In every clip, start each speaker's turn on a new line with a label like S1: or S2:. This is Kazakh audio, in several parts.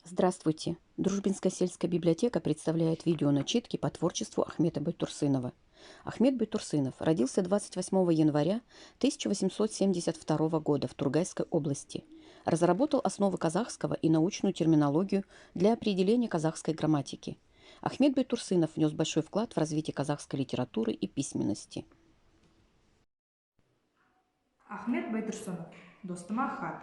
S1: Здравствуйте! Дружбинская сельская библиотека представляет видеоначитки по творчеству Ахмета Байтурсынова. Ахмет Байтурсынов родился 28 января 1872 года в Тургайской области. Разработал основы казахского и научную терминологию для определения казахской грамматики. Ахмет Байтурсынов внес большой вклад в развитие казахской литературы и письменности.
S2: Ахмет Байтұрсынов, достыма хат.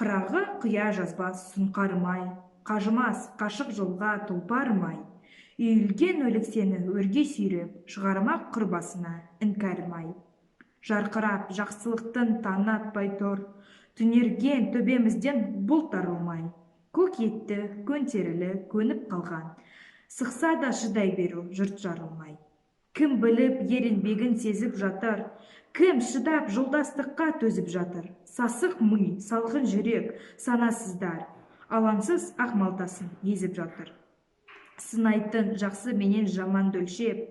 S2: Қырағы қия жазбас сұңқармай, қажымас қашық жолға тұлпармай, үйілген өлексені өрге сүйреп, шығармақ құрбасына іңкәрмай. Жарқырап жақсылықтың таңы атпай тұр, түнерген төбемізден бұлт арылмай, көк етті, көн терілі көніп қалған, сықса да шыдай беру жұрт жарылмай. Кім біліп ерінбегін сезіп жатыр, кім шыдап жолдастыққа төзіп жатыр, сасық ми, салғын жүрек, санасыздар, алаңсыз ақ малтасын езіп жатыр. Сынайтын жақсы менен жаманды өлшеп,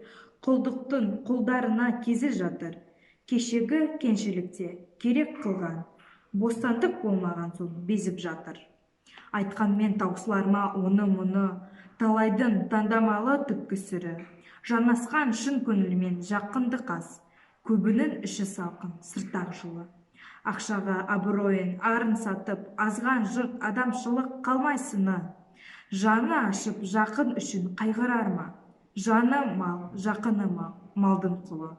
S2: құлдықтың қолдарына кезі жатыр. Кешегі кеншілікте керек қылған, бостандық болмаған соң безіп жатыр. Айтқанмен таусыларма оны-мұны, талайдың таңдамалы түпкі сірі. Жанасқан шын көңілмен жақынды қас, көбінің іші салқын, сыртақ жылы. Ақшаға абыройын арын сатып, азған жұрт адамшылық қалмайсыны. Жаны ашып жақын үшін қайғырар ма? Жаны мал, жақыны мал, малдың құлы.